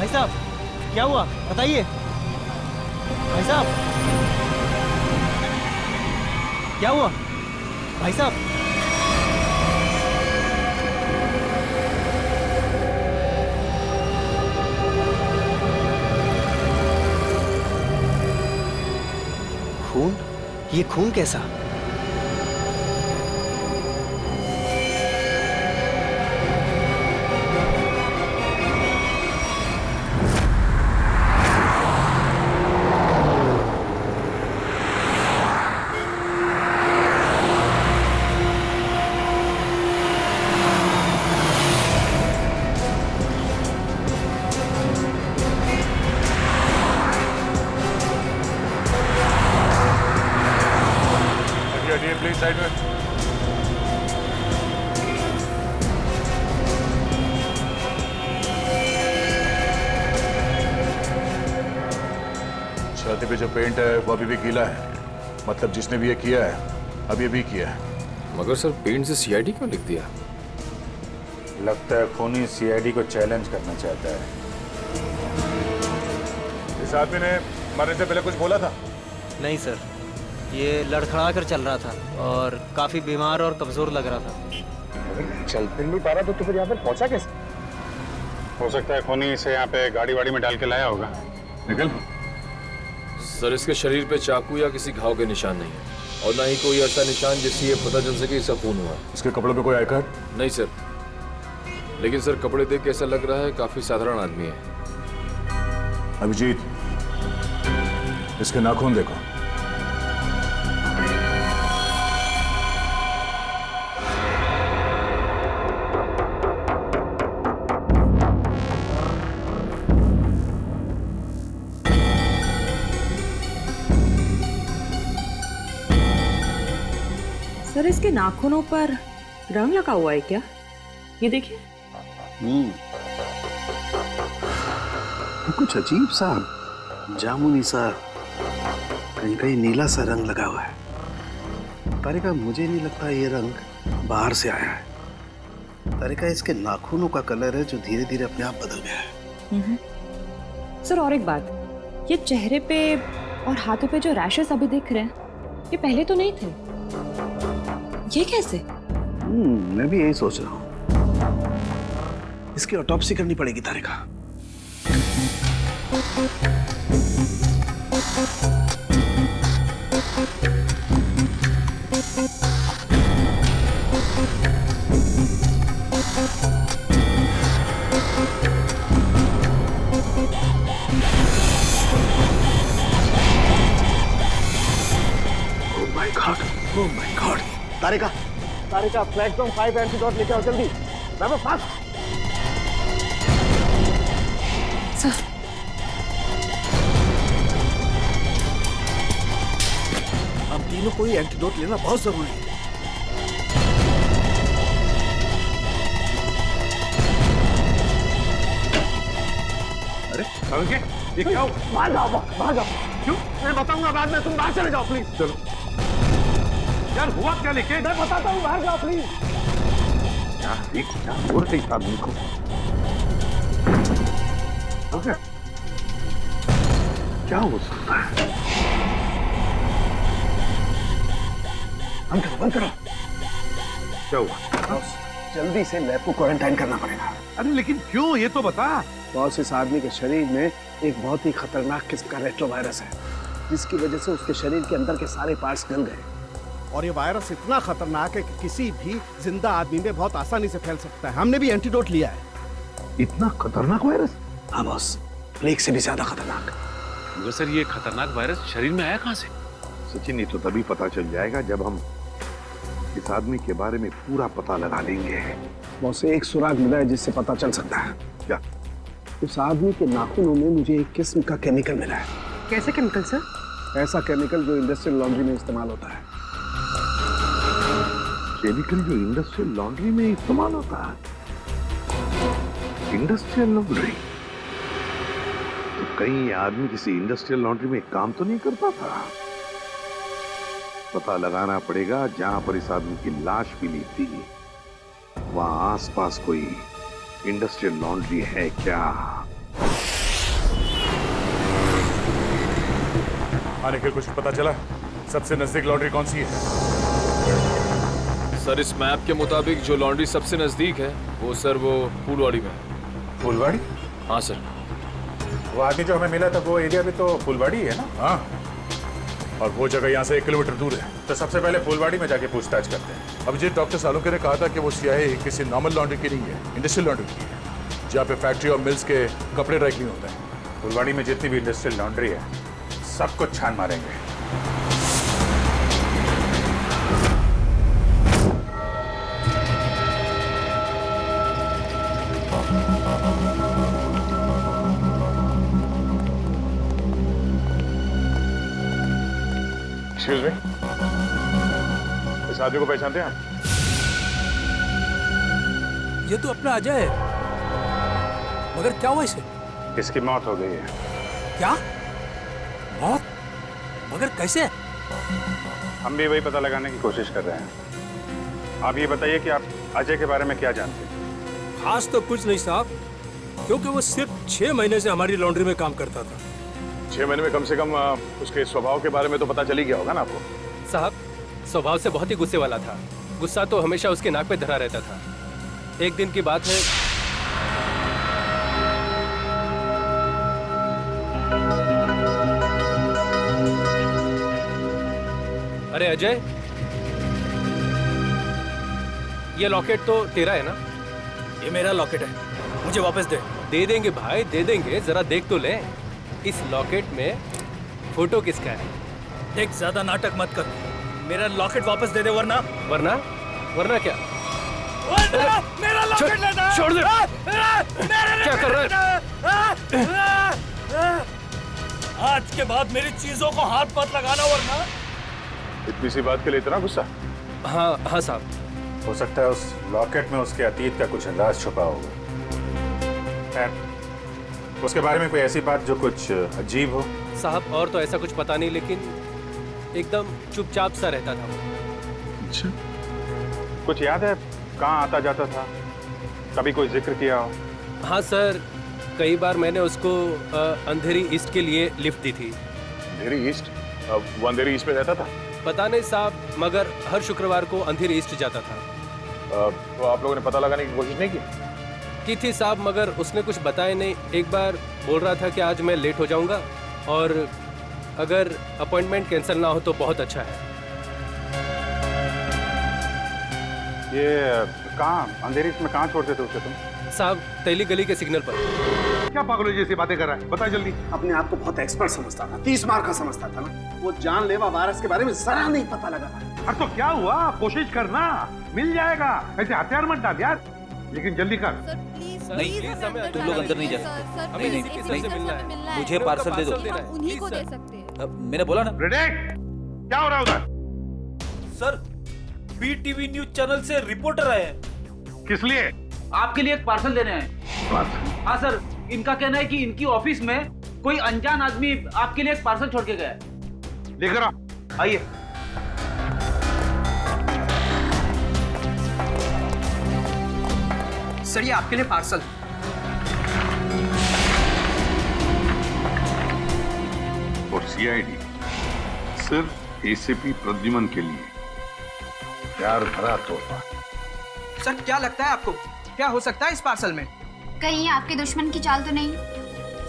भाई साहब क्या हुआ बताइए। भाई साहब क्या हुआ भाई साहब। खून? ये खून कैसा? प्लीज साइड में। छाती पे जो पेंट है वो अभी भी गीला है, मतलब जिसने भी ये किया है अभी भी किया है। मगर सर पेंट से सीआईडी क्यों लिख दिया? लगता है खूनी सीआईडी को चैलेंज करना चाहता है। इस आदमी ने मरने से पहले कुछ बोला था? नहीं सर, ये लड़खड़ा कर चल रहा था और काफी बीमार और कमजोर लग रहा था। चल फिर नहीं पा रहा तो फिर यहाँ पे पहुंचा कैसे? हो सकता है खूनी इसे यहाँ पे गाड़ी वाड़ी में डाल के लाया होगा। निकल। सर इसके शरीर पे चाकू या किसी घाव के निशान नहीं है और ना ही कोई ऐसा निशान जिससे ये पता चल सके इसका खून हुआ। इसके कपड़ों पे कोई आई कार्ड? नहीं सर, लेकिन सर कपड़े देख के ऐसा लग रहा है काफी साधारण आदमी है। अभिजीत, इसके नाखून देखो। सर इसके नाखूनों पर रंग लगा हुआ है क्या? ये देखिए। कुछ अजीब सा जामुनी सा, कहीं कहीं नीला सा रंग लगा हुआ है। तारिका मुझे नहीं लगता ये रंग बाहर से आया है। तारिका इसके नाखूनों का कलर है जो धीरे धीरे अपने आप बदल गया है। सर और एक बात, ये चेहरे पे और हाथों पे जो रैशेस अभी दिख रहे हैं ये पहले तो नहीं थे। ये कैसे? मैं भी यही सोच रहा हूँ। इसकी ऑटोप्सी करनी पड़ेगी Tarika. Oh my god. Tarika, Tarika flagstone 5 antidote लेके आओ जल्दी। मैं फास्ट। सर हम तीनों को ये एंटीडोट लेना बहुत जरूरी है। अरे ये क्या हो? बाहर जाओ, बाहर जाओ। क्यों? मैं बताऊंगा बाद में, तुम बाहर चले जाओ प्लीज। चलो यार, हुआ क्या? लेके मैं बताता हूँ, बाहर जाओ प्लीज। यार देख क्या हो रहा है इस आदमी को। क्या हो सकता है? बंद करो, बंद करो। क्या हुआ? जल्दी से लैब को क्वारंटाइन करना पड़ेगा। अरे लेकिन क्यों, ये तो बता। बॉस, इस आदमी के शरीर में एक बहुत ही खतरनाक किस्म का रेट्रोवायरस है, जिसकी वजह से उसके शरीर के अंदर के सारे पार्ट्स गल गए। और ये वायरस इतना खतरनाक है कि किसी भी जिंदा आदमी में बहुत आसानी से फैल सकता है। हमने भी एंटीडोट लिया है। इतना खतरनाक वायरस? हाँ बॉस, प्लेग से भी ज्यादा खतरनाक। मगर सर ये खतरनाक वायरस शरीर में आया कहाँ से? सचिन, ये तो तभी पता चल जाएगा जब हम इस आदमी के बारे में पूरा पता लगा लेंगे। बॉस, एक सुराग मिला है जिससे पता चल सकता है। क्या? उस आदमी के नाखूनों में मुझे एक किस्म का केमिकल मिला है। कैसे केमिकल सर? ऐसा केमिकल जो इंडस्ट्रियल लॉन्ड्री में इस्तेमाल होता है। केमिकल जो इंडस्ट्रियल लॉन्ड्री में इस्तेमाल होता है? Industrial laundry? तो कहीं ये आदमी किसी इंडस्ट्रियल लॉन्ड्री में काम तो नहीं करता था? पता लगाना पड़ेगा जहां पर इस आदमी की लाश मिली थी, वहां आसपास कोई इंडस्ट्रियल लॉन्ड्री है क्या? आने के कुछ पता चला? सबसे नजदीक लॉन्ड्री कौन सी है? सर इस मैप के मुताबिक जो लॉन्ड्री सबसे नजदीक है वो फूलवाड़ी में है। फुलवाड़ी? हाँ सर। वो आदमी जो हमें मिला था वो एरिया भी तो फुलवाड़ी है ना? हाँ, और वो जगह यहाँ से 1 किलोमीटर दूर है। तो सबसे पहले फुलवाड़ी में जाके पूछताछ करते हैं। अभिजीत, डॉक्टर सालुंके ने कहा था कि वो स्याही किसी नॉर्मल लॉन्ड्री की नहीं है, इंडस्ट्रियल लॉन्ड्री की है, जहाँ पे फैक्ट्री और मिल्स के कपड़े ड्राई क्लीन होते हैं। फुलवाड़ी में जितनी भी इंडस्ट्रियल लॉन्ड्री है सब कुछ छान मारेंगे। एक्सक्यूज मी, इस आदमी को पहचानते हैं आप? ये तो अपना अजय है, मगर क्या हुआ इसे? इसकी मौत हो गई है। क्या मौत? मगर कैसे? हम भी वही पता लगाने की कोशिश कर रहे हैं। आप ये बताइए कि आप अजय के बारे में क्या जानते हैं? खास तो कुछ नहीं साहब, क्योंकि वो सिर्फ 6 महीने से हमारी लॉन्ड्री में काम करता था। 6 महीने में कम से कम उसके स्वभाव के बारे में तो पता चल ही गया होगा ना आपको? साहब स्वभाव से बहुत ही गुस्से वाला था। गुस्सा तो हमेशा उसके नाक पे धरा रहता था। एक दिन की बात है, अरे अजय, ये लॉकेट तो तेरा है ना? ये मेरा लॉकेट है, मुझे वापस दे। दे देंगे भाई, दे देंगे, जरा देख तो ले। इस लॉकेट में फोटो किसका है? देख, ज्यादा नाटक मत कर, मेरा लॉकेट वापस दे दे, वरना वरना क्या? मेरा लॉकेट लेना! छोड़ दे! क्या कर रहा है? आज के बाद मेरी चीजों को हाथ मत लगाना, वरना। इतनी सी बात के लिए इतना गुस्सा? हाँ साहब। हो सकता है उस लॉकेट में उसके अतीत का कुछ राज छुपा होगा। खैर, उसके बारे में कोई ऐसी बात जो कुछ अजीब हो? साहब और तो ऐसा कुछ पता नहीं, लेकिन एकदम चुपचाप सा रहता था वो। अच्छा, कुछ याद है कहाँ आता जाता था? कभी कोई जिक्र किया हो? हाँ सर, कई बार मैंने उसको अंधेरी ईस्ट के लिए लिफ्ट दी थी। अंधेरी ईस्ट? वो अंधेरी ईस्ट में रहता था? पता नहीं साहब, मगर हर शुक्रवार को अंधेरी ईस्ट जाता था। तो आप लोगों ने पता लगाने की कोशिश नहीं की थी साहब, मगर उसने कुछ बताया नहीं। एक बार बोल रहा था कि आज मैं लेट हो जाऊंगा और अगर अपॉइंटमेंट कैंसिल ना हो तो बहुत अच्छा है। ये कहाँ, अंधेरी में कहाँ छोड़ते थे उसे तुम? साहब, तैली गली के सिग्नल पर। क्या पागलों जैसी बातें कर रहा है? बता जल्दी। अपने आप को बहुत एक्सपर्ट समझता था, 30 मार का समझता था ना। वो जानलेवा वायरस के बारे में जरा नहीं पता लगा। अरे तो क्या हुआ, कोशिश करना, मिल जाएगा। ऐसे हथियार मत डाल यार, लेकिन जल्दी कर। नहीं, तुम लोग अंदर नहीं जा सकते। हमें नहीं मिलना है। मुझे पार्सल दे दो। उन्हीं को दे सकते हैं। मैंने बोला ना। क्या हो रहा है उधर? सर, बीटीवी न्यूज चैनल से रिपोर्टर आए हैं। किस लिए? आपके लिए एक पार्सल देने आए। हाँ सर, इनका कहना है कि इनकी ऑफिस में कोई अनजान आदमी आपके लिए एक पार्सल छोड़ के गया है। लेकर आओ। आइए। सर, ये आपके लिए पार्सल। और सीआईडी सिर्फ एसीपी प्रद्युमन के लिए प्यार भरा तोहफा। सर, क्या लगता है आपको, क्या हो सकता है इस पार्सल में? कहीं आपके दुश्मन की चाल तो नहीं?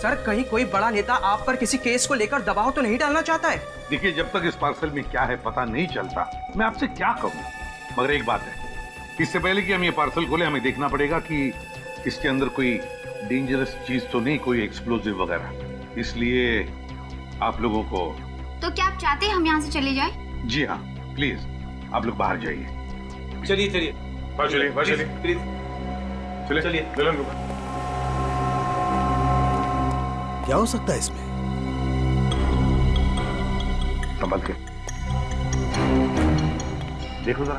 सर, कहीं कोई बड़ा नेता आप पर किसी केस को लेकर दबाव तो नहीं डालना चाहता है? देखिए, जब तक इस पार्सल में क्या है पता नहीं चलता, मैं आपसे क्या कहूँ। मगर एक बात है, इससे पहले कि हम ये पार्सल खोले, हमें देखना पड़ेगा कि इसके अंदर कोई डेंजरस चीज तो नहीं, कोई एक्सप्लोजिव वगैरह। इसलिए आप लोगों को। तो क्या आप चाहते हैं हम यहाँ से चले जाएं? जी हाँ, प्लीज आप लोग बाहर जाइए। चलिए चलिए प्लीज चलिए। क्या हो सकता है इसमें? संभल के देखो जरा।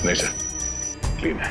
नहीं सर, क्लीन है।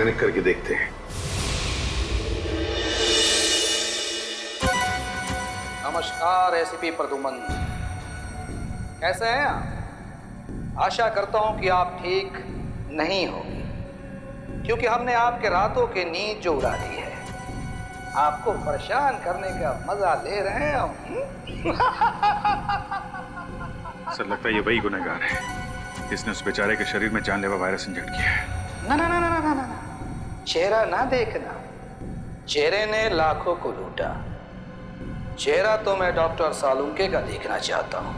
कनेक्ट करके देखते हैं। नमस्कार एसीपी प्रदुमन, कैसे हैं आप? आशा करता हूं कि आप ठीक नहीं होंगे, क्योंकि हमने आपके रातों की नींद जो उड़ा दी है, आपको परेशान करने का मजा ले रहे हैं हम। सर लगता है ये वही गुनहगार है जिसने उस बेचारे के शरीर में जानलेवा वायरस इंजेक्ट किया है। ना ना ना ना ना ना ना, चेहरा ना देखना, चेहरे ने लाखों को लूटा, चेहरा तो मैं डॉक्टर सालुंके का देखना चाहता हूं,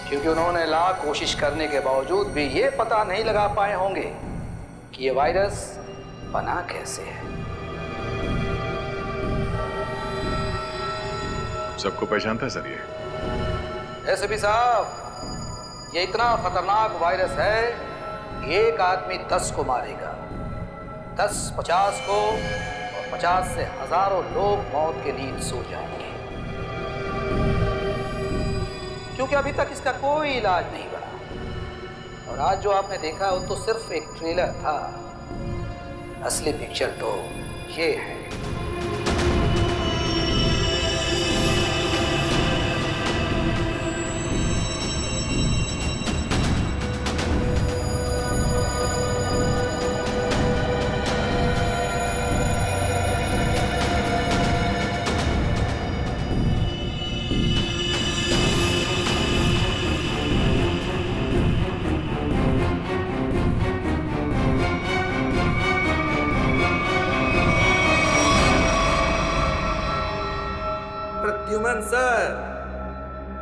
क्योंकि उन्होंने लाख कोशिश करने के बावजूद भी ये पता नहीं लगा पाए होंगे कि ये वायरस बना कैसे है। सबको पहचानता है सर ये? एसपी साहब, ये इतना खतरनाक वायरस है कि एक आदमी 10 को मारेगा, 10 50 को, और 50 से हजारों लोग मौत की नींद सो जाएंगे, क्योंकि अभी तक इसका कोई इलाज नहीं बना। और आज जो आपने देखा वो तो सिर्फ एक ट्रेलर था, असली पिक्चर तो ये है। प्रद्युमन सर,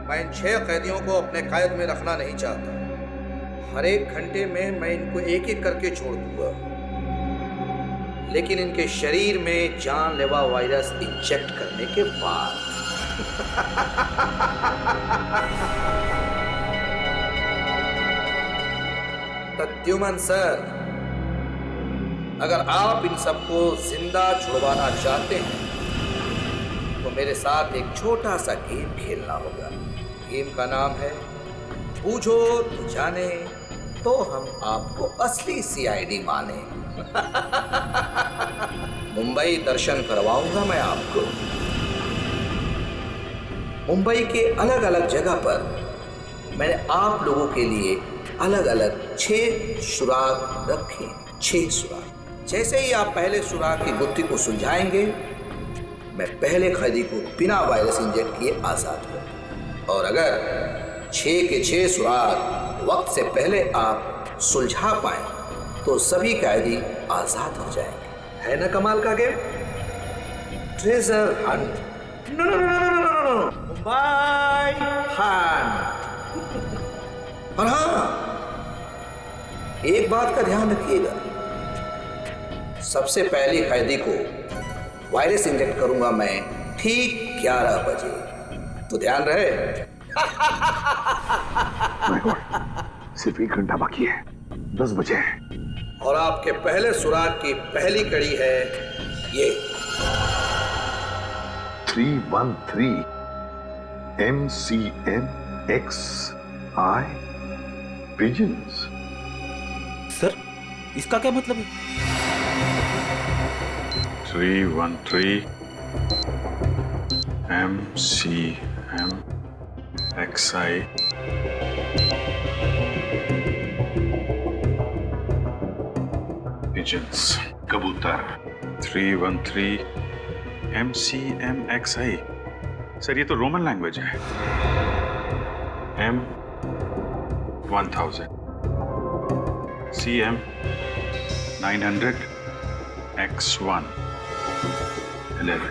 मैं इन 6 कैदियों को अपने कैद में रखना नहीं चाहता। हर एक घंटे में मैं इनको एक एक करके छोड़ दूंगा, लेकिन इनके शरीर में जानलेवा वायरस इंजेक्ट करने के बाद। प्रद्युमन सर, अगर आप इन सबको जिंदा छुड़वाना चाहते हैं तो मेरे साथ एक छोटा सा गेम खेलना होगा। गेम का नाम है बूझो तो जाने, तो हम आपको असली सीआईडी माने। मुंबई दर्शन करवाऊंगा मैं आपको। मुंबई के अलग अलग जगह पर मैंने आप लोगों के लिए अलग अलग 6 सुराग रखे। 6 सुराग। जैसे ही आप पहले सुराग की गुत्थी को सुलझाएंगे, मैं पहले कैदी को बिना वायरस इंजेक्ट किए आजाद कर, और अगर 6 के 6 सुराग वक्त से पहले आप सुलझा पाए तो सभी कैदी आजाद हो जाएंगे। है ना कमाल का game? Treasure hunt. No no no no no no no, Mumbai hunt. और हाँ, एक बात का ध्यान रखिएगा, सबसे पहले कैदी को वायरस इंजेक्ट करूंगा मैं ठीक 11 बजे, तो ध्यान रहे। सिर्फ 1 घंटा बाकी है, 10 बजे है। और आपके पहले सुराग की पहली कड़ी है ये 313 MCMXI पिजन्स। सर, इसका क्या मतलब है? 313 MCMXI pigeons, कबूतर। 313 MCMXI। सर ये तो रोमन लैंग्वेज है। M1000 CM 900 X1 11।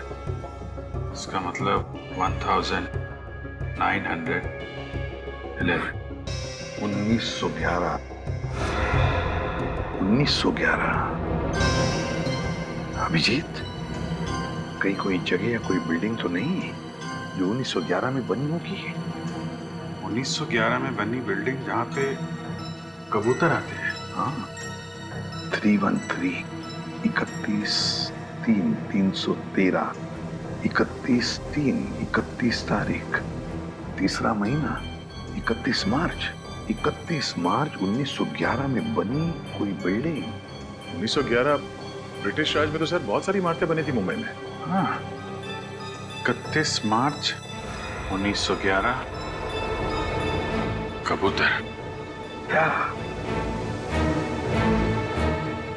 इसका मतलब 1911। 1911। 1911। अभिजीत, कहीं कोई जगह या कोई बिल्डिंग तो नहीं जो 1911 में बनी होगी? 1911 में बनी बिल्डिंग जहाँ पे कबूतर आते हैं। हाँ, 313 31/3/313 31/3 31 तारीख, तीसरा महीना 31 मार्च 1911 में बनी कोई बिल्डिंग। 1911 ब्रिटिश राज में तो सर बहुत सारी इमारतें बनी थी मुंबई में। हाँ, 31 मार्च 1911 कबूतर, क्या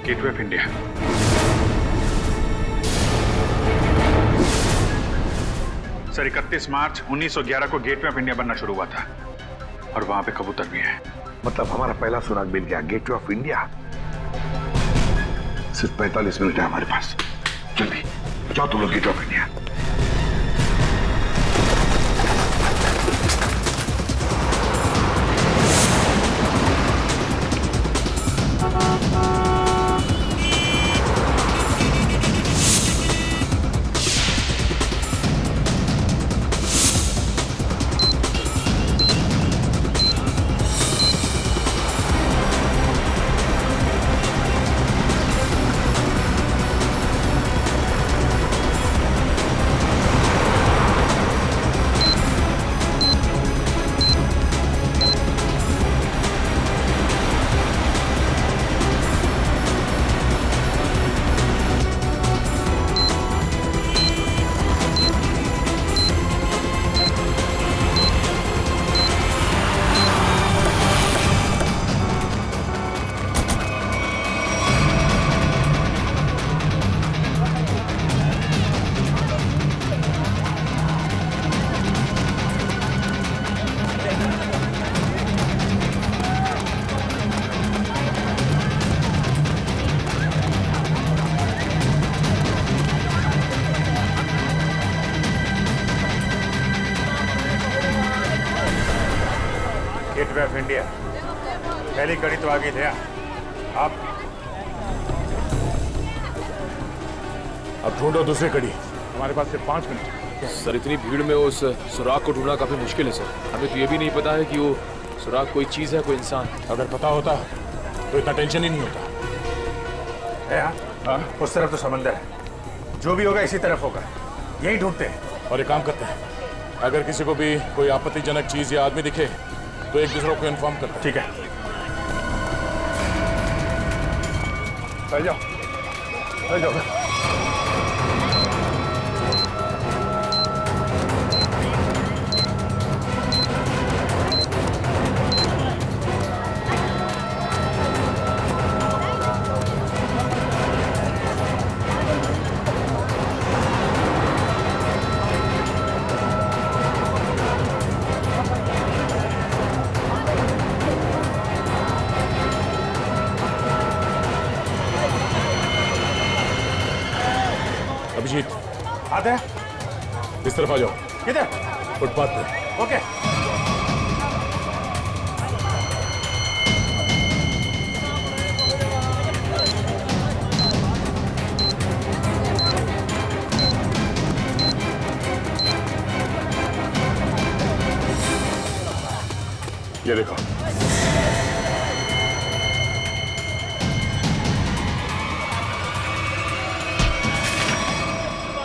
गेटवे ऑफ इंडिया। सर 31 मार्च 1911 को गेटवे ऑफ इंडिया बनना शुरू हुआ था और वहां पे कबूतर भी है। मतलब हमारा पहला सुराग मिल गया, गेटवे ऑफ इंडिया। सिर्फ 45 मिनट है हमारे पास। जल्दी जाओ तुम लोग gateway of India. Gateway of India, पहली कड़ी तो आगे थे आप। अब ढूंढो दूसरी कड़ी, हमारे पास सिर्फ 5 मिनट। सर इतनी भीड़ में उस सुराग को ढूंढना काफी मुश्किल है सर। हमें तो ये भी नहीं पता है कि वो सुराग कोई चीज है, कोई इंसान। अगर पता होता तो इतना टेंशन ही नहीं होता। हाँ, उस तरफ तो समंदर है, जो भी होगा इसी तरफ होगा, यही ढूंढते हैं। और एक काम करते हैं, अगर किसी को भी कोई आपत्तिजनक चीज या आदमी दिखे तो एक दूसरे को इन्फॉर्म करते हैं। ठीक है, चल जाओ, चल जाओ। अभिजीत, आते हैं, इस तरफ आ जाओ। किधर? फुटपाथ पे। ओके। ये देखो,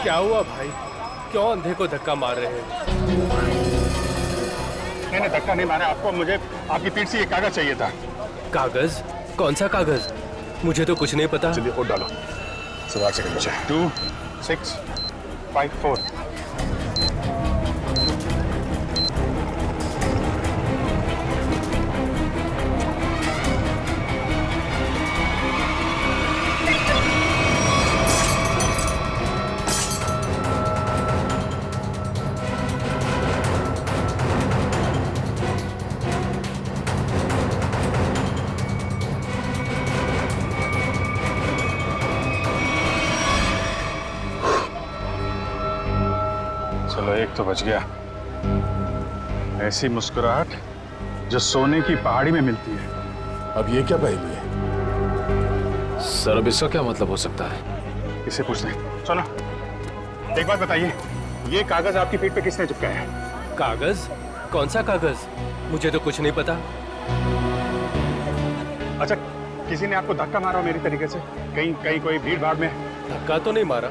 क्या हुआ भाई? क्यों अंधे को धक्का मार रहे हैं? नहीं, धक्का नहीं मारा आपको, मुझे आपकी पीठ से ये कागज चाहिए था। कागज? कौन सा कागज? मुझे तो कुछ नहीं पता। चलिए वोट डालो। सवाल से नीचे 2654। चलो एक तो बच गया। ऐसी मुस्कुराहट जो सोने की पहाड़ी में मिलती है। अब ये क्या पहेली है? सर अब इसका क्या मतलब हो सकता है? इसे पूछते हैं। सुनो, एक बात बताइए, ये कागज आपकी पीठ पे किसने चिपकाया है? कागज? कौन सा कागज? मुझे तो कुछ नहीं पता। अच्छा, किसी ने आपको धक्का मारा मेरी तरीके से? कहीं कहीं कोई भीड़ भाड़ में? धक्का तो नहीं मारा।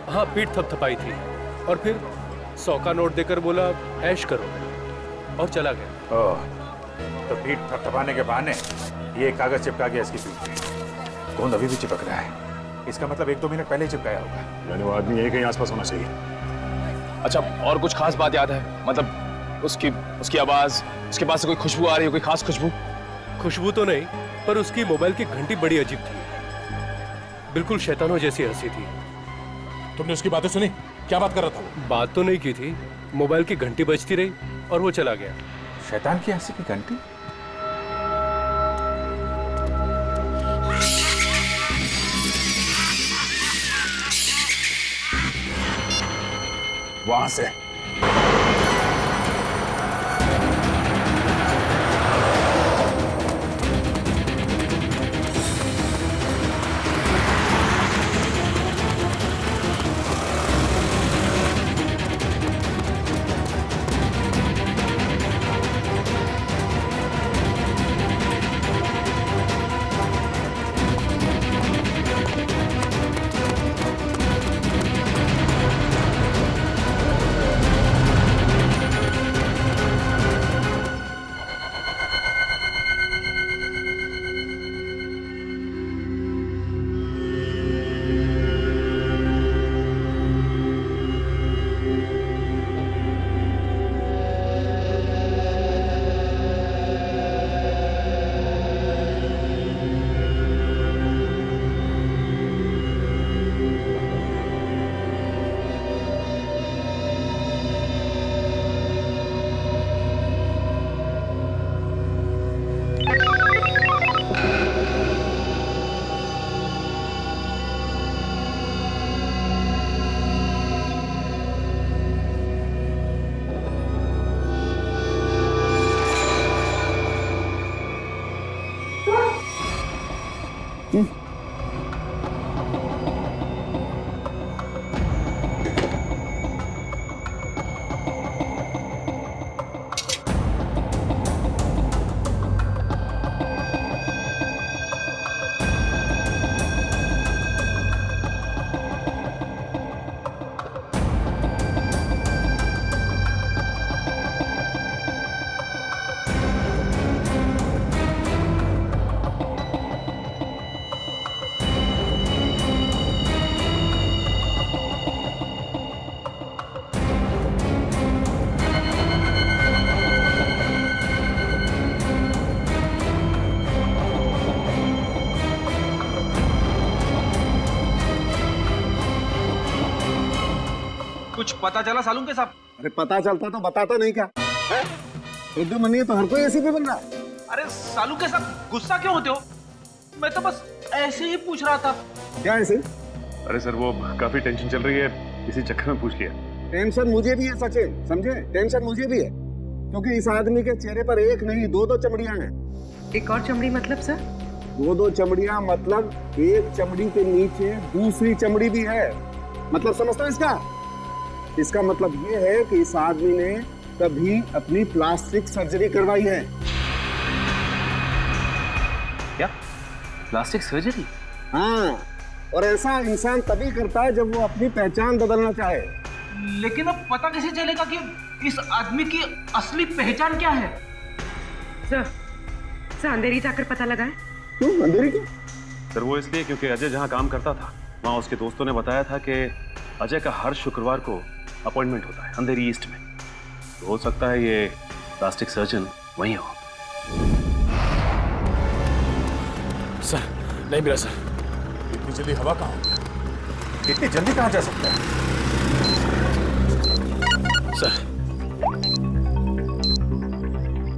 हाँ, पीठ थपथपाई थी और फिर 100 का नोट देकर बोला ऐश करो और चला गया। ओह, तो पीठ थपथपाने के बहाने ये कागज चिपका गया इसकी पीठ पे। गोंद अभी भी चिपक रहा है। इसका मतलब 1-2 मिनट पहले ही चिपकाया होगा। यानी वो आदमी यही कहीं आसपास होना चाहिए। अच्छा, और कुछ खास बात याद है? मतलब उसकी आवाज, उसके पास से कोई खुशबू आ रही है, कोई खास खुशबू? खुशबू तो नहीं, पर उसकी मोबाइल की घंटी बड़ी अजीब थी, बिल्कुल शैतानों जैसी हंसी थी। तुमने उसकी बातें सुनी? क्या बात कर रहा था वो? बात तो नहीं की थी, मोबाइल की घंटी बजती रही और वो चला गया। शैतान की हंसी की घंटी? वहां से कुछ पता चला सालून के साहब? अरे पता चलता तो बताता नहीं क्या है? रुद्र मनी तो हर कोई एसीपी बन रहा है। अरे सालू के साथ गुस्सा क्यों होते हो? मैं तो बस ऐसे ही पूछ रहा था। क्या ऐसे? अरे सर, वो काफी टेंशन चल रही है, इसी चक्कर में पूछ लिया। टेंशन मुझे भी है सचिन, समझे? टेंशन मुझे भी है, क्योंकि इस आदमी के चेहरे पर एक नहीं 2-2 चमड़ियां हैं। एक और चमड़ी मतलब सर? 2-2 चमड़ियां मतलब एक चमड़ी के नीचे दूसरी चमड़ी भी है। मतलब समझता है इसका? इसका मतलब ये है कि इस आदमी ने कभी अपनी प्लास्टिक सर्जरी करवाई है। क्या? Plastic surgery? हाँ, और ऐसा इंसान तभी करता है जब वो अपनी पहचान बदलना चाहे। लेकिन अब पता कैसे चलेगा कि इस आदमी की असली पहचान क्या है? सर अंधेरी जाकर पता लगा है। क्यों अंधेरी क्यों? सर वो इसलिए क्योंकि अजय जहाँ काम करता था वहाँ उसके दोस्तों ने बताया था कि अजय का हर शुक्रवार को अपॉइंटमेंट होता है अंधेरी ईस्ट में। तो हो सकता है ये प्लास्टिक सर्जन वहीं हो। सर नहीं मिला सर। इतनी जल्दी हवा कहाँ हो गया? इतनी जल्दी कहाँ जा सकता है? सर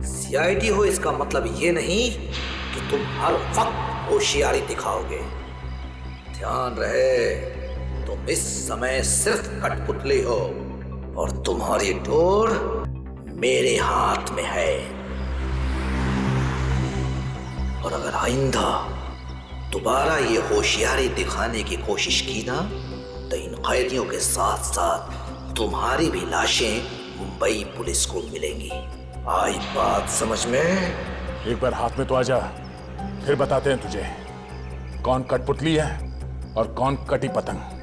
सीआईडी हो इसका मतलब ये नहीं कि तुम हर वक्त होशियारी दिखाओगे। ध्यान रहे, तुम इस समय सिर्फ कठपुतली हो और तुम्हारी डोर मेरे हाथ में है। और अगर आइंदा दोबारा ये होशियारी दिखाने की कोशिश की ना, तो इन कैदियों के साथ साथ तुम्हारी भी लाशें मुंबई पुलिस को मिलेंगी। आई बात समझ में? एक बार हाथ में तो आ जा, फिर बताते हैं तुझे कौन कठपुतली है और कौन कटी पतंग।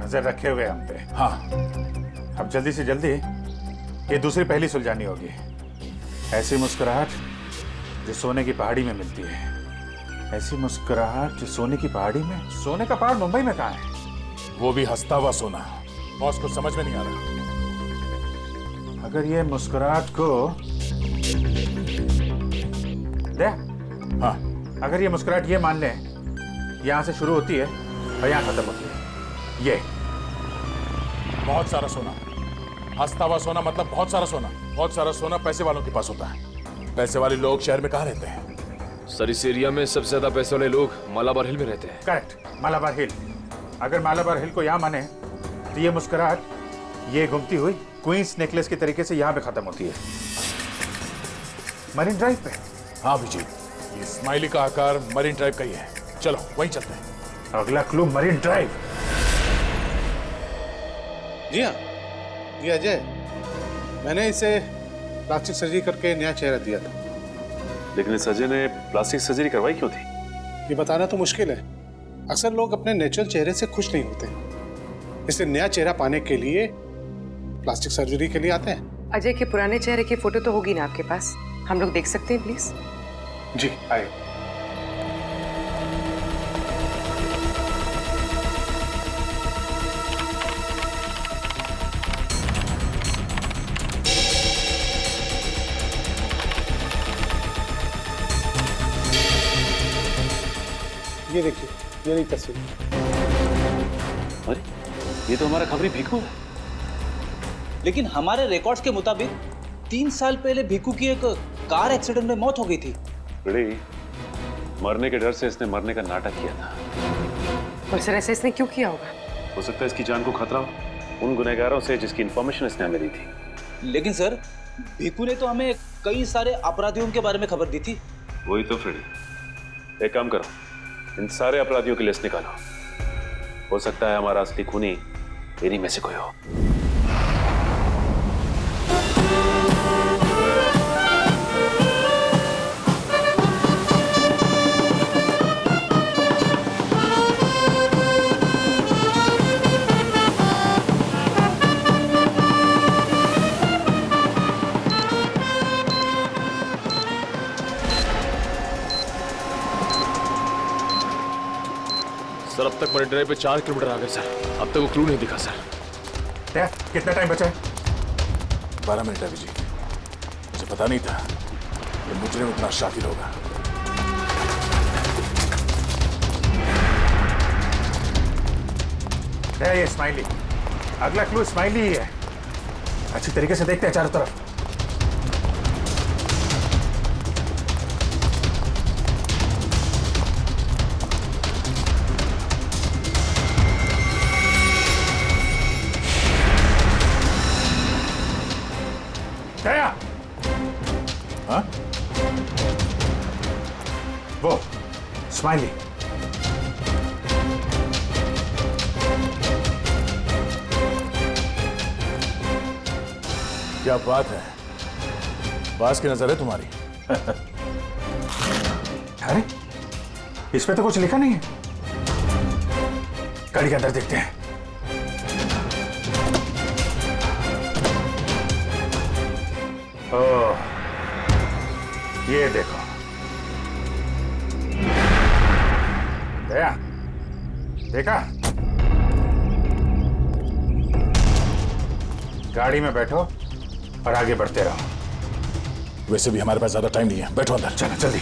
नजर रखे हुए हम पे। हाँ, अब जल्दी से जल्दी ये दूसरी पहली सुलझानी होगी। ऐसी मुस्कुराहट जो सोने की पहाड़ी में मिलती है, ऐसी मुस्कुराहट जो सोने की पहाड़ी में? सोने का पहाड़ मुंबई में कहाँ है? वो भी हंसता हुआ सोना। बॉस को समझ में नहीं आ रहा। अगर ये मुस्कुराहट को दे, हाँ, अगर ये मुस्कुराहट ये मान ले यहां से शुरू होती है और यहां खत्म होती है, ये बहुत सारा सोना। हंसता हुआ सोना मतलब बहुत सारा सोना। बहुत सारा सोना पैसे वालों के पास होता है। पैसे वाले लोग शहर में कहाँ रहते हैं? सर इस एरिया में सबसे ज्यादा पैसे वाले लोग मालाबार हिल में रहते हैं। करेक्ट, मालाबार हिल। अगर मालाबार हिल को यहाँ माने तो ये मुस्कुराहट ये घूमती हुई क्वींस नेकलेस के तरीके से यहाँ पे खत्म होती है, मरीन ड्राइव पे। हाँ अभिजीत, ये स्माइली का आकार मरीन ड्राइव का ही है। चलो वहीं चलते हैं। अगला क्लू मरीन ड्राइव। जी हाँ, जी अजय, मैंने इसे प्लास्टिक सर्जरी करके नया चेहरा दिया था। लेकिन इस अजय ने प्लास्टिक सर्जरी करवाई क्यों थी? ये बताना तो मुश्किल है। अक्सर लोग अपने नेचुरल चेहरे से खुश नहीं होते, इसलिए नया चेहरा पाने के लिए प्लास्टिक सर्जरी के लिए आते हैं। अजय के पुराने चेहरे की फोटो तो होगी ना आपके पास? हम लोग देख सकते हैं प्लीज? जी आइए। ये देखिए, ये रही तस्वीर। अरे ये तो हमारा खबरी भिखू है। लेकिन हमारे रिकॉर्ड्स के मुताबिक 3 साल पहले भिखू की एक कार एक्सीडेंट में मौत हो गई थी। बड़ी मरने के डर से इसने मरने का नाटक किया था। और सर ऐसा इसने क्यों किया होगा? हो सकता है इसकी जान को खतरा हो उन गुनहगारों से जिसकी इंफॉर्मेशन इसने हमें दी थी। लेकिन सर भिखू ने तो हमें कई सारे अपराधियों के बारे में खबर दी थी। वही तो फ्रेडी, एक काम करो, इन सारे अपराधियों की लिस्ट निकालो। हो सकता है हमारा असली खूनी इन्हीं में से कोई हो। सर अब तक मरीन ड्राइव पे 4 किलोमीटर आ गए सर। अब तक वो क्लू नहीं दिखा सर। कितना टाइम बचा है? 12 मिनट है अभिजीत। मुझे पता नहीं था कि मुजरिम इतना शातिर होगा। ये स्माइली, अगला क्लू स्माइली ही है। अच्छी तरीके से देखते हैं चारों तरफ। दया, हाँ? वो स्माइली। क्या बात है, बास की नजर है तुम्हारी। अरे इस पे तो कुछ लिखा नहीं है। गाड़ी के अंदर देखते हैं। ओह, ये देखो दया, देखा? गाड़ी में बैठो और आगे बढ़ते रहो। वैसे भी हमारे पास ज्यादा टाइम नहीं है, बैठो अंदर। चलो जल्दी।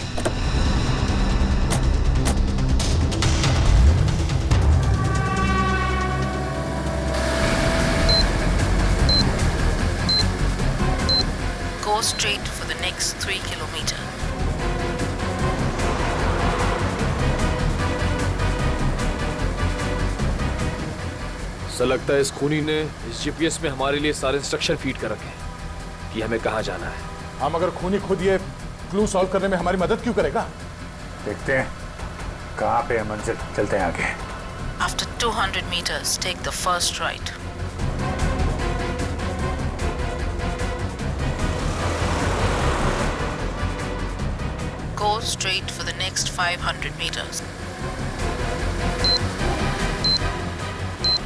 Go straight for the next 3 kilometers. Sir लगता है इस खूनी ने इस जीपीएस में हमारे लिए सारे इंस्ट्रक्शन फीड कर रखे हैं कि हमें कहाँ जाना है। हम अगर खूनी खुद ये क्लू सॉल्व करने में हमारी मदद क्यों करेगा? देखते हैं कहाँ पे है मंजिल। चलते हैं आगे। After 200 meters, take the first right. Go straight for the next 500 meters.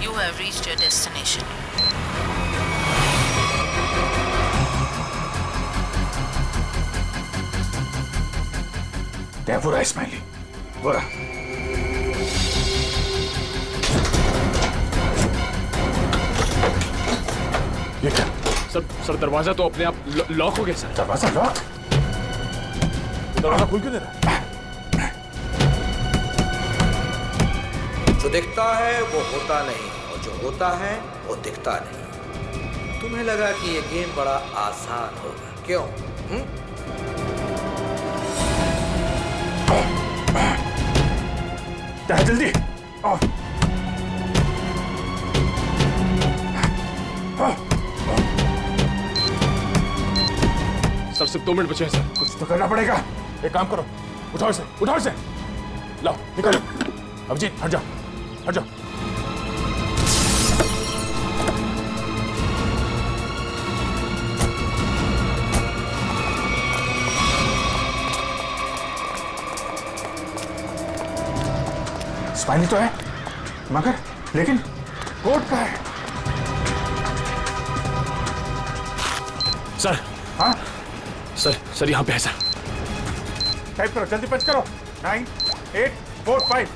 You have reached your destination. वो रहा स्माइली, बोरा। ये क्या? सर दरवाजा तो अपने आप लॉक हो गया सर। दरवाजा लॉक? दरवाजा खुल क्यों नहीं रहा? जो दिखता है वो होता नहीं और जो होता है वो दिखता नहीं। तुम्हें लगा कि ये गेम बड़ा आसान होगा, क्यों? जल्दी। सर सिर्फ 2 मिनट बचे हैं सर। कुछ तो करना पड़ेगा। एक काम करो, उठाओ इसे, उठाओ इसे। लाओ निकलो। अभिजीत हट जाओ, हट जाओ। स्पाइनी तो है, मगर लेकिन कोट का है। सर। हाँ सर यहाँ पे है सर। टाइप करो, जल्दी पंच करो। 9, 8, 4, 5।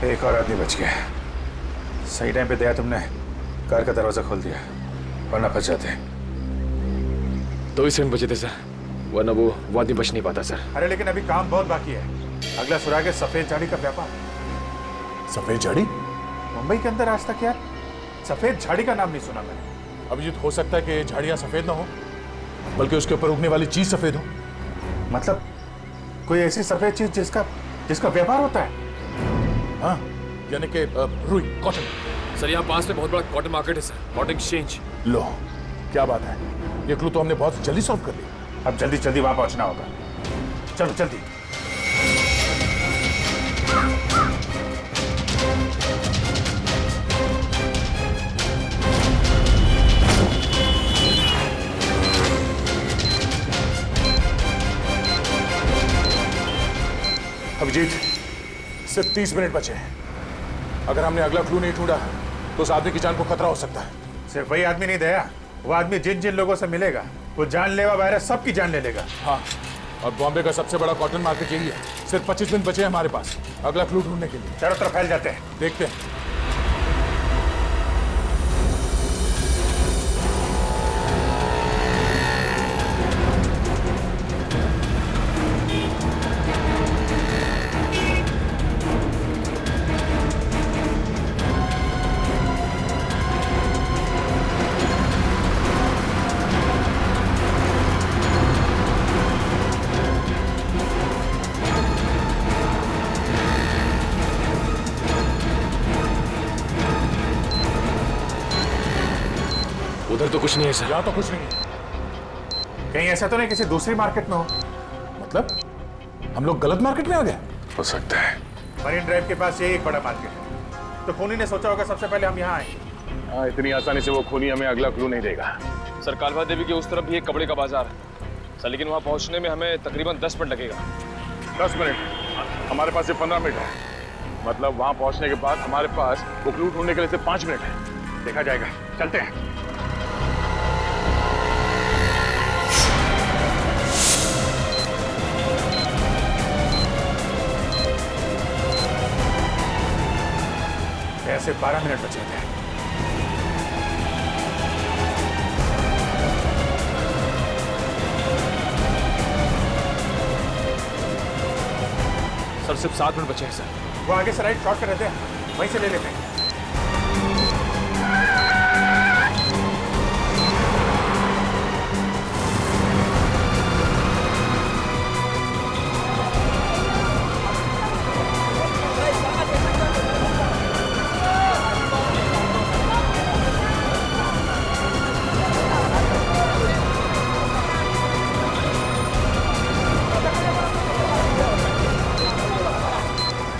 एक और आदमी बच गया। सही टाइम पे दया तुमने कार का दरवाजा खोल दिया, वरना फंस जाते। 2 ही सेकंड बचे थे सर, वरना वो आदमी बच नहीं पाता सर। अरे लेकिन अभी काम बहुत बाकी है। अगला सुराग है सफेद झाड़ी का व्यापार। सफेद झाड़ी? मुंबई के अंदर आज तक यार सफेद झाड़ी का नाम नहीं सुना मैंने। अभिजीत, हो सकता है कि झाड़ियां सफेद ना हो, बल्कि उसके ऊपर उगने वाली चीज सफेद हो। मतलब कोई ऐसी सफेद चीज जिसका व्यापार होता है? हाँ, यानी कि रुई, कॉटन। सर यहाँ पास में बहुत बड़ा कॉटन मार्केट है सर, कॉटन एक्सचेंज। लो, क्या बात है। ये क्लू तो हमने बहुत जल्दी सॉल्व कर लिया। अब जल्दी वहां पहुंचना होगा। चलो जल्दी। अभिजीत, सिर्फ 30 मिनट बचे हैं। अगर हमने अगला क्लू नहीं ढूंढा तो उस आदमी की जान को खतरा हो सकता है। सिर्फ वही आदमी नहीं दया, वो आदमी जिन जिन लोगों से मिलेगा वो जानलेवा वायरस सबकी जान ले लेगा। हाँ, और बॉम्बे का सबसे बड़ा कॉटन मार्केट यही है। सिर्फ 25 मिनट बचे हैं हमारे पास अगला क्लू ढूंढने के लिए। चारों तरफ फैल जाते हैं, देखते हैं। उधर तो कुछ नहीं है सर। यहाँ तो कुछ नहीं है। कहीं ऐसा तो नहीं किसी दूसरी मार्केट में हो? मतलब हम लोग गलत मार्केट में आ गए? हो सकता है। मरीन ड्राइव के पास यही एक बड़ा मार्केट है, तो खूनी ने सोचा होगा सबसे पहले हम यहाँ आएंगे। हाँ, इतनी आसानी से वो खूनी हमें अगला क्लू नहीं देगा। सर कालवा देवी के उस तरफ भी एक कपड़े का बाजार है सर, लेकिन वहाँ पहुँचने में हमें तकरीबन 10 मिनट लगेगा। 10 मिनट? हमारे पास सिर्फ 15 मिनट है। मतलब वहाँ पहुँचने के बाद हमारे पास वो क्लू ढूंढने के लिए सिर्फ 5 मिनट है। देखा जाएगा, चलते हैं। ऐसे 12 मिनट बचे थे। सर सिर्फ 7 मिनट बचे हैं सर। वो आगे से राइट शॉर्ट कर रहते हैं, वहीं से ले लेते हैं।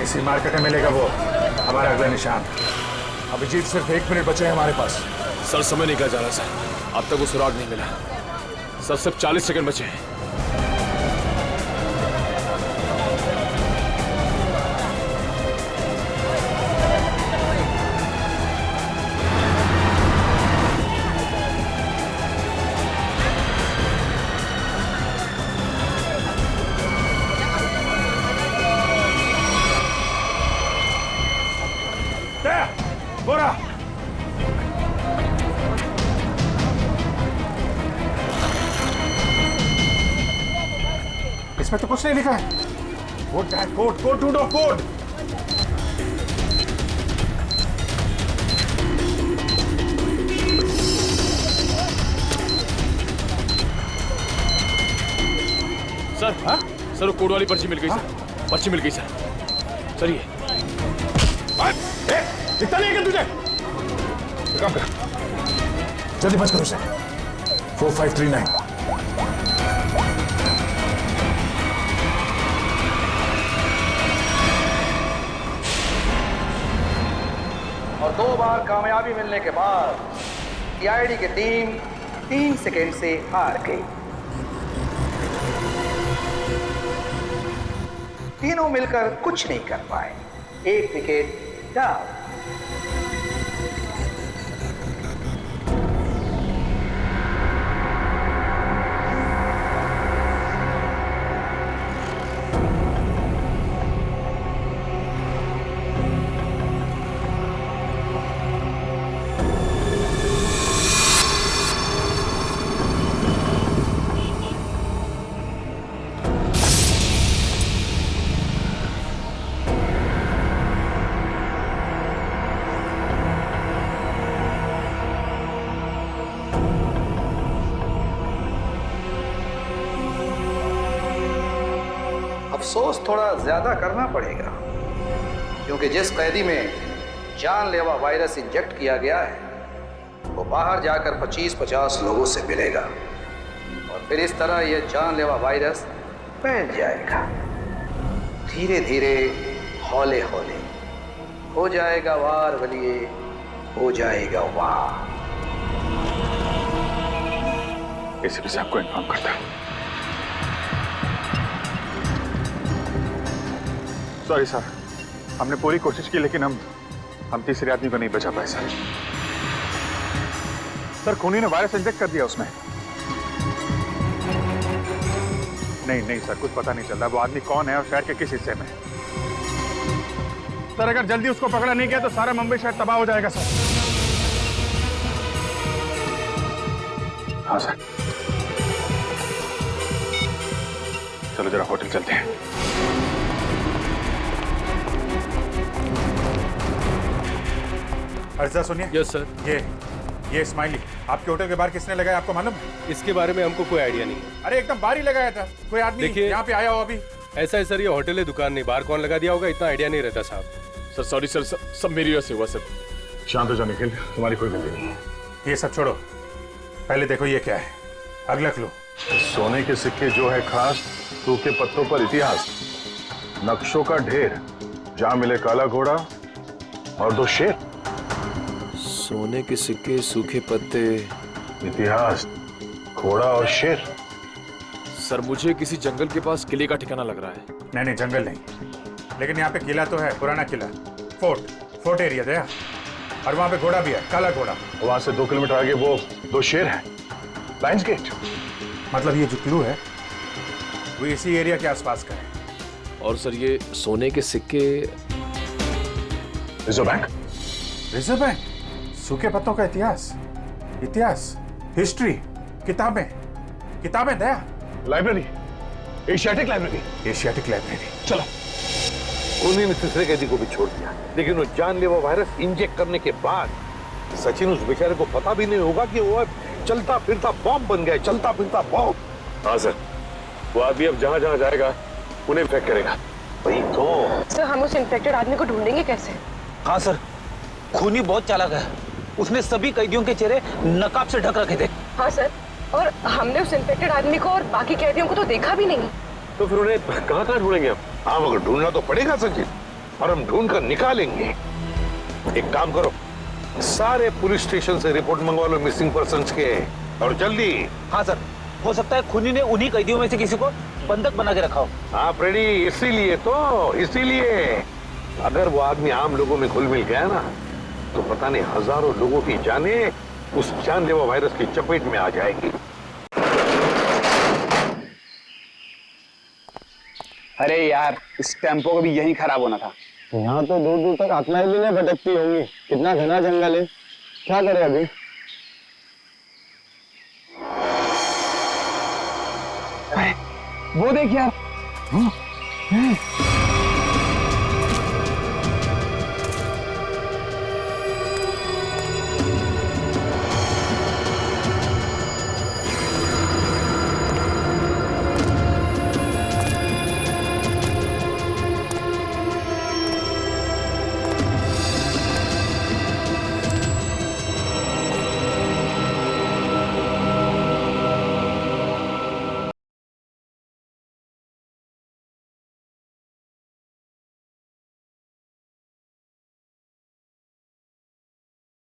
इसी मार्केट में मिलेगा वो हमारा अगला निशान। अभिजीत, सिर्फ 1 मिनट बचे हैं हमारे पास। सर समय निकला जा रहा सर, अब तक वो सुराग नहीं मिला सर, सिर्फ 40 सेकंड बचे हैं। बोरा इसमें तो कुछ नहीं लिखा है। कोड कोड कोड ढूंढो कोड। सर सर वो कोड वाली पर्ची मिल गई सर, पर्ची मिल गई सर। सर ये दिखता नहीं है क्या तुझे? काम कर, जल्दी बच करो उसे। 4539। और 2 बार कामयाबी मिलने के बाद सीआईडी की टीम 3 सेकेंड से हार गई। तीनों मिलकर कुछ नहीं कर पाए, 1 विकेट डाउन। अफसोस थोड़ा ज्यादा करना पड़ेगा, क्योंकि जिस कैदी में जानलेवा वायरस इंजेक्ट किया गया है वो बाहर जाकर 25-50 लोगों से मिलेगा और फिर इस तरह यह जानलेवा वायरस फैल जाएगा। धीरे धीरे हौले हौले हो जाएगा वार वलिए, हो जाएगा वार। एसीपी साहब को इन्फॉर्म करता हूं। सॉरी सर, हमने पूरी कोशिश की लेकिन हम तीसरे आदमी को नहीं बचा पाए सर। सर खूनी ने वायरस इंजेक्ट कर दिया उसमें। नहीं सर, कुछ पता नहीं चल रहा वो आदमी कौन है और शहर के किस हिस्से में। सर अगर जल्दी उसको पकड़ा नहीं गया तो सारा मुंबई शहर तबाह हो जाएगा सर। हाँ सर, चलो जरा होटल चलते हैं। अर्जा सुनिए। Yes sir. ये स्माइली आपके होटल के बाहर किसने लगाया आपको मालूम है? इसके बारे में हमको कोई आइडिया नहीं है। अरे एकदम बाहर ही लगाया था, कोई आदमी यहाँ पे आया हो अभी? ऐसा है सर, ये होटल है दुकान नहीं, बाहर कौन लगा दिया होगा इतना आइडिया नहीं रहता साहब। सर सॉरी सर, सब मेरी वजह से हुआ सर। शांत हो जा निखिल, तुम्हारी कोई गलती नहीं है। ये सब छोड़ो, पहले देखो ये क्या है, अगला क्लू। सोने के सिक्के जो है खास, सूखे पत्तों पर इतिहास, नक्शों का ढेर, जहां मिले काला घोड़ा और 2 शेर। सोने के सिक्के, सूखे पत्ते, इतिहास, घोड़ा और शेर। सर मुझे किसी जंगल के पास किले का ठिकाना लग रहा है। नहीं जंगल नहीं, लेकिन यहाँ पे किला तो है, पुराना किला, फोर्ट एरिया दया, और वहाँ पे घोड़ा भी है, काला घोड़ा। वहां से 2 किलोमीटर आगे वो 2 शेर हैं, लायंस गेट। मतलब ये जो क्लू है वो इसी एरिया के आसपास का है। और सर ये सोने के सिक्के, रिजर्व बैंक। रिजर्व बैंक, सूखे पत्तों का इतिहास, हिस्ट्री, किताबें दया, लाइब्रेरी, एशियाटिक लाइब्रेरी। चलो। खूनी ने तीसरे कैदी को भी छोड़ दिया, लेकिन वो जानलेवा वायरस इंजेक्ट करने के बाद सचिन उस बेचारे को पता भी नहीं होगा कि वो चलता फिरता बॉम्ब बन गया, चलता फिरता बॉम्ब। हाँ सर, वो आदमी अब जहाँ जहाँ जाएगा उन्हें इन्फेक्ट करेगा। वही तो सर, हम उस इन्फेक्टेड आदमी को ढूंढेंगे कैसे? हाँ सर, खूनी बहुत चालाक है, उसने सभी कैदियों के चेहरे नकाब से ढक रखे थे। हाँ सर, और हमने उस इन्फेक्टेड आदमी को और बाकी कैदियों को तो देखा भी नहीं। तो फिर उन्हें कहाँ ढूंढेंगे हम? हाँ मगर ढूंढना तो पड़ेगा सचिन, और हम ढूंढ कर निकालेंगे। एक काम करो, सारे पुलिस स्टेशन से रिपोर्ट मंगवा लो मिसिंग पर्सन्स के, और जल्दी। हाँ सर, हो सकता है खूनी ने उन्हीं कैदियों में से किसी को बंधक बना के रखा हो। हाँ फ्रेडी, इसीलिए अगर वो आदमी आम लोगों में घुल मिल गया ना, तो पता नहीं हजारों लोगों की जानें उस जानलेवा वायरस की चपेट में आ जाएगी। अरे यार, इस टेम्पो को भी यही खराब होना था। यहाँ तो दूर दूर तक आत्माएं भी नहीं भटकती होंगी, कितना घना जंगल है। क्या करें अभी? वो देख यार,